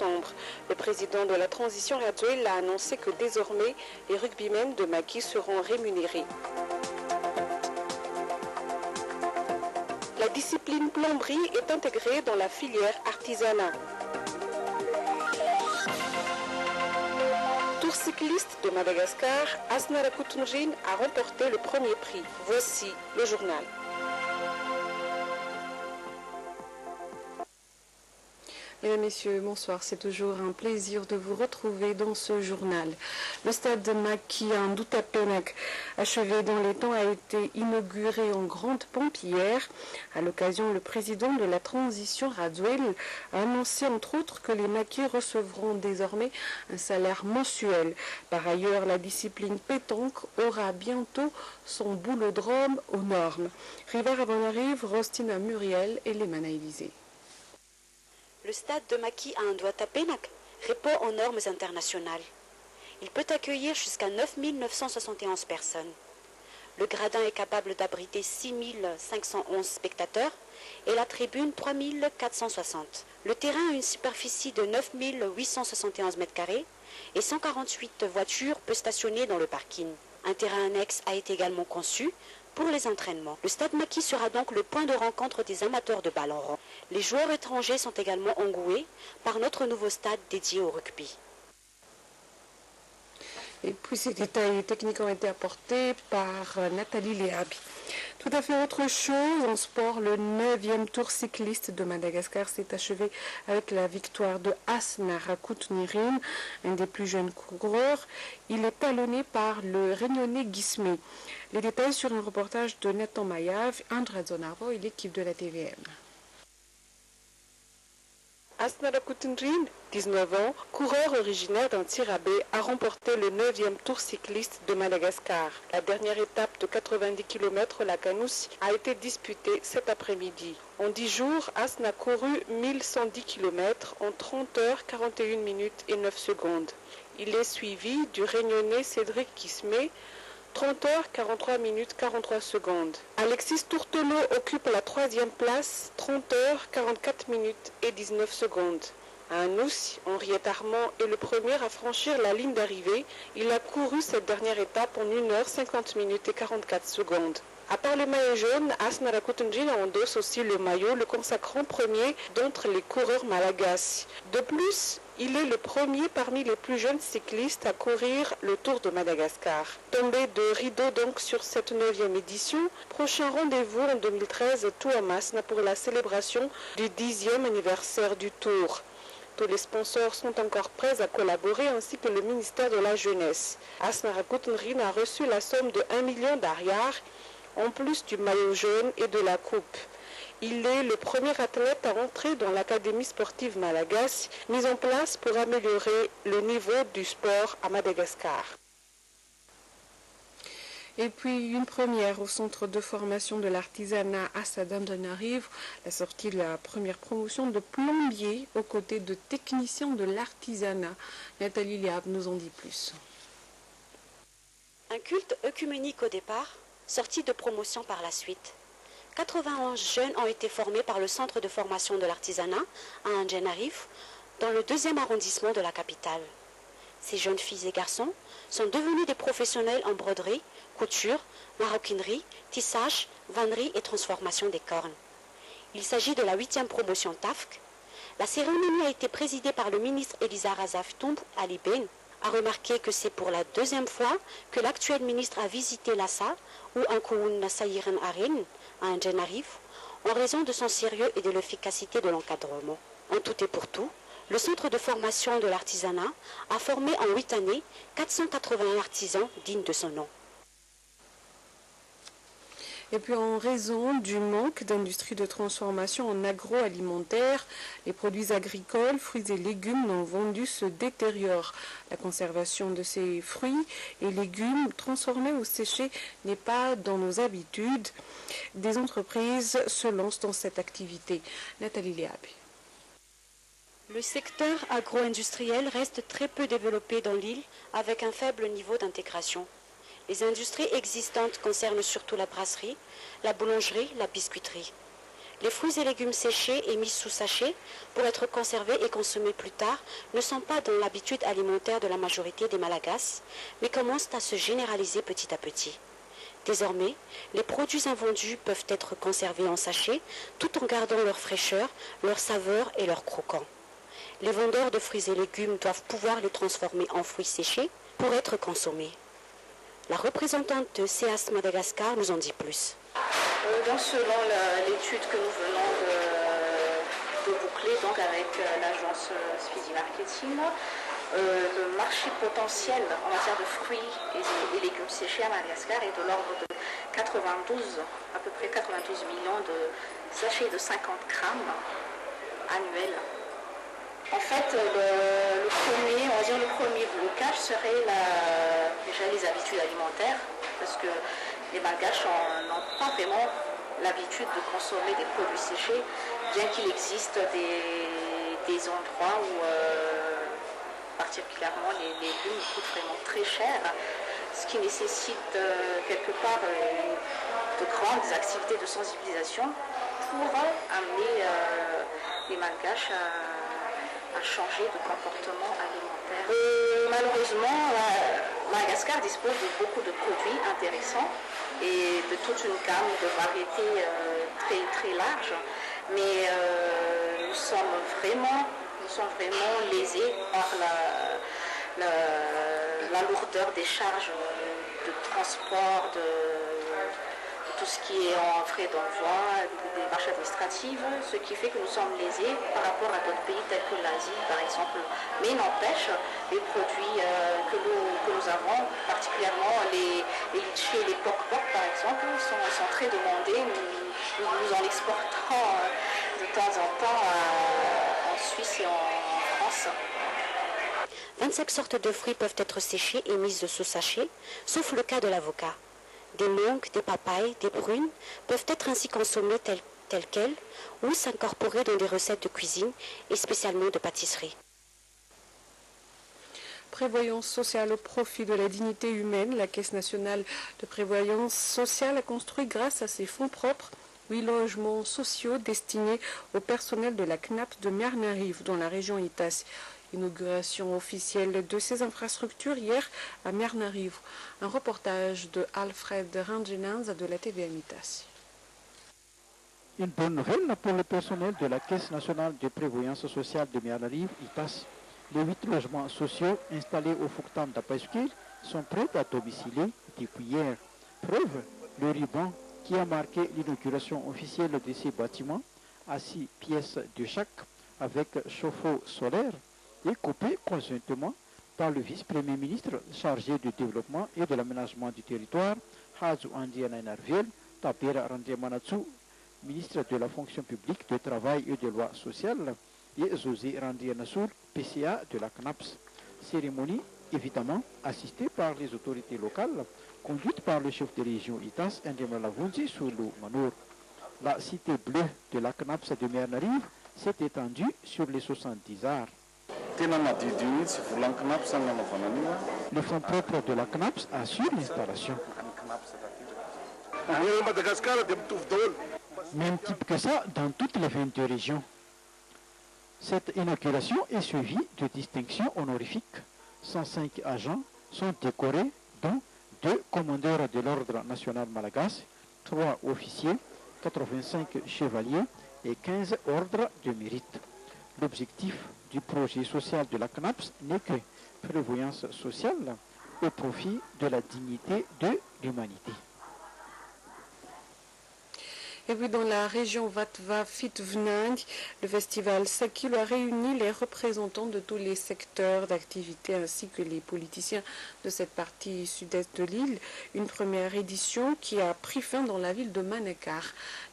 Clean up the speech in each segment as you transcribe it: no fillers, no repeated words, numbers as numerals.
Le président de la transition Radouel a annoncé que désormais les rugbymen de Maki seront rémunérés. La discipline plomberie est intégrée dans la filière artisanat. Tour cycliste de Madagascar, Asnara Koutounjine a remporté le premier prix. Voici le journal. Mesdames, Messieurs, bonsoir. C'est toujours un plaisir de vous retrouver dans ce journal. Le stade de Maki en Doutapenak, achevé dans les temps, a été inauguré en grande pompe hier. À l'occasion, le président de la transition, Radouel, a annoncé entre autres que les Makis recevront désormais un salaire mensuel. Par ailleurs, la discipline pétanque aura bientôt son boulodrome aux normes. Rivera Bonarive, Rostina Muriel et Lemana Élysée. Le stade de Maki à Ndouatapenak répond aux normes internationales. Il peut accueillir jusqu'à 9 971 personnes. Le gradin est capable d'abriter 6 511 spectateurs et la tribune 3 460. Le terrain a une superficie de 9 871 m² et 148 voitures peuvent stationner dans le parking. Un terrain annexe a été également conçu pour les entraînements. Le stade Maki sera donc le point de rencontre des amateurs de ballon rond. Les joueurs étrangers sont également engoués par notre nouveau stade dédié au rugby. Et puis ces détails techniques ont été apportés par Nathalie Léabi. Tout à fait autre chose, en sport, le 9e tour cycliste de Madagascar s'est achevé avec la victoire de Asnara Koutounjine, un des plus jeunes coureurs. Il est talonné par le Réunionnais Guismé. Les détails sur un reportage de Nathan Mayav, André Zonarvo et l'équipe de la TVM. Asnara Koutounjine, 19 ans, coureur originaire d'Antirabé, a remporté le 9e tour cycliste de Madagascar. La dernière étape de 90 km, la Canousse, a été disputée cet après-midi. En 10 jours, Asna a couru 1110 km en 30 heures 41 minutes et 9 secondes. Il est suivi du Réunionnais Cédric Guismé, 30 heures 43 minutes 43 secondes. Alexis Tourtelot occupe la 3e place, 30 heures 44 minutes et 19 secondes. À Anoussi, Henriette Armand est le premier à franchir la ligne d'arrivée. Il a couru cette dernière étape en 1 heure 50 minutes et 44 secondes. À part le maillot jaune, Asnara Koutounjine endosse aussi le maillot le consacrant premier d'entre les coureurs malagasy. De plus, il est le premier parmi les plus jeunes cyclistes à courir le Tour de Madagascar. Tombé de rideau donc sur cette 9e édition, prochain rendez-vous en 2013 tout à Masna pour la célébration du 10e anniversaire du Tour. Tous les sponsors sont encore prêts à collaborer ainsi que le ministère de la Jeunesse. Asnara Koutounjine a reçu la somme de 1 million d'ariars en plus du maillot jaune et de la coupe. Il est le premier athlète à entrer dans l'académie sportive malagasy, mise en place pour améliorer le niveau du sport à Madagascar. Et puis une première au centre de formation de l'artisanat à Sadandanarive, la sortie de la première promotion de plombier aux côtés de techniciens de l'artisanat. Nathalie Liab nous en dit plus. Un culte œcuménique au départ, sorti de promotion par la suite. 91 jeunes ont été formés par le centre de formation de l'artisanat à Anjanarif, dans le 2e arrondissement de la capitale. Ces jeunes filles et garçons sont devenus des professionnels en broderie, couture, maroquinerie, tissage, vannerie et transformation des cornes. Il s'agit de la 8e promotion TAFC. La cérémonie a été présidée par le ministre Elisa Razaf-Toumb Ali Ben, a remarqué que c'est pour la 2e fois que l'actuel ministre a visité Lhassa ou Ankoun Sayiran Arin à Anjanarif en raison de son sérieux et de l'efficacité de l'encadrement. En tout et pour tout, le centre de formation de l'artisanat a formé en 8 années 480 artisans dignes de son nom. Et puis en raison du manque d'industrie de transformation en agroalimentaire, les produits agricoles, fruits et légumes non vendus se détériorent. La conservation de ces fruits et légumes transformés ou séchés n'est pas dans nos habitudes. Des entreprises se lancent dans cette activité. Nathalie Léabé. Le secteur agro-industriel reste très peu développé dans l'île avec un faible niveau d'intégration. Les industries existantes concernent surtout la brasserie, la boulangerie, la biscuiterie. Les fruits et légumes séchés et mis sous sachet pour être conservés et consommés plus tard ne sont pas dans l'habitude alimentaire de la majorité des Malagasy, mais commencent à se généraliser petit à petit. Désormais, les produits invendus peuvent être conservés en sachet tout en gardant leur fraîcheur, leur saveur et leur croquant. Les vendeurs de fruits et légumes doivent pouvoir les transformer en fruits séchés pour être consommés. La représentante de CEAS Madagascar nous en dit plus. Donc selon l'étude que nous venons de boucler donc avec l'agence Speedy Marketing, le marché potentiel en matière de fruits et légumes séchés à Madagascar est de l'ordre de à peu près 92 millions de sachets de 50 grammes annuels. En fait, le premier blocage serait déjà les habitudes alimentaires, parce que les Malgaches n'ont pas vraiment l'habitude de consommer des produits séchés, bien qu'il existe des endroits où particulièrement les légumes coûtent vraiment très cher, ce qui nécessite quelque part de grandes activités de sensibilisation pour amener les Malgaches à changer de comportement alimentaire. Malheureusement, Madagascar dispose de beaucoup de produits intéressants et de toute une gamme de variétés très, très large, mais nous sommes vraiment lésés par la lourdeur des charges de transport, de tout ce qui est en frais d'envoi, des démarches administratives, ce qui fait que nous sommes lésés par rapport à d'autres pays tels que l'Asie par exemple. Mais n'empêche, les produits que nous avons, particulièrement les litchis et les pok-pok par exemple, sont très demandés. Nous en exportons de temps en temps en Suisse et en France. 25 sortes de fruits peuvent être séchés et mises sous sachet, sauf le cas de l'avocat. Des mangues, des papayes, des prunes peuvent être ainsi consommées telles quelles ou s'incorporer dans des recettes de cuisine et spécialement de pâtisserie. Prévoyance sociale au profit de la dignité humaine, la Caisse nationale de prévoyance sociale a construit grâce à ses fonds propres 8 logements sociaux destinés au personnel de la CNAPS de Miarnariv dans la région Itas. Inauguration officielle de ces infrastructures hier à Miarnariv. Un reportage de Alfred Rangenans de la TVM Itas. Une bonne nouvelle pour le personnel de la Caisse nationale de prévoyance sociale de Miarnariv, Itas. Les 8 logements sociaux installés au Fuktan d'Apaïskil sont prêts à domicilier depuis hier. Preuve, le ruban qui a marqué l'inauguration officielle de ces bâtiments, à 6 pièces de chaque, avec chauffe-eau solaire, est coupé conjointement par le vice-premier ministre chargé du développement et de l'aménagement du territoire, Hazu Andiana Narvel, Tapera Randiamanatsu, ministre de la fonction publique, du travail et des lois sociales, et José Randianasoul, PCA de la CNAPS. Cérémonie évidemment assistée par les autorités locales, conduite par le chef de région Itas, Ndemalavunzi Soulou Manour. La cité bleue de la CNAPS de Miarnariv s'est étendue sur les 70 arts. Le fonds propre de la CNAPS assure l'installation. Même type que ça dans toutes les 22 régions. Cette inauguration est suivie de distinctions honorifiques. 105 agents sont décorés, dont 2 commandeurs de l'ordre national malagasy, 3 officiers, 85 chevaliers et 15 ordres de mérite. L'objectif du projet social de la CNAPS n'est que prévoyance sociale au profit de la dignité de l'humanité. Et puis dans la région Vatva Fitvnang, le festival Sakil a réuni les représentants de tous les secteurs d'activité ainsi que les politiciens de cette partie sud-est de l'île. Une première édition qui a pris fin dans la ville de Manakar.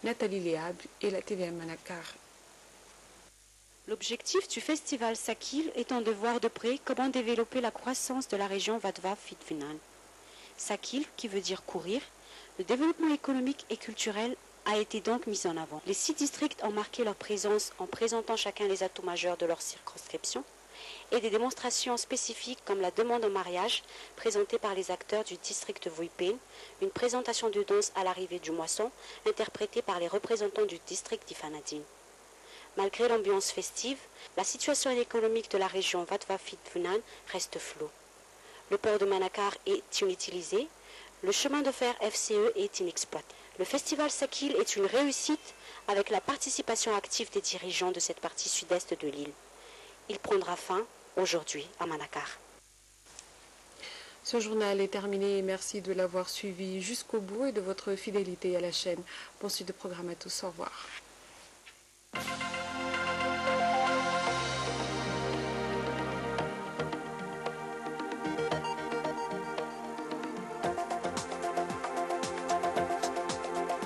Nathalie Léab et la TVM Manakar. L'objectif du festival Sakil étant de voir de près comment développer la croissance de la région Vatva Fitvnang. Sakil, qui veut dire courir, le développement économique et culturel a été donc mis en avant. Les 6 districts ont marqué leur présence en présentant chacun les atouts majeurs de leur circonscription et des démonstrations spécifiques comme la demande en mariage présentée par les acteurs du district de Vuipin, une présentation de danse à l'arrivée du moisson interprétée par les représentants du district d'Ifanadine. Malgré l'ambiance festive, la situation économique de la région Vatva-Fit-Funan reste floue. Le port de Manakar est inutilisé, le chemin de fer FCE est inexploité. Le festival Sakil est une réussite avec la participation active des dirigeants de cette partie sud-est de l'île. Il prendra fin aujourd'hui à Manakar. Ce journal est terminé. Merci de l'avoir suivi jusqu'au bout et de votre fidélité à la chaîne. Bon suite de programme à tous. Au revoir.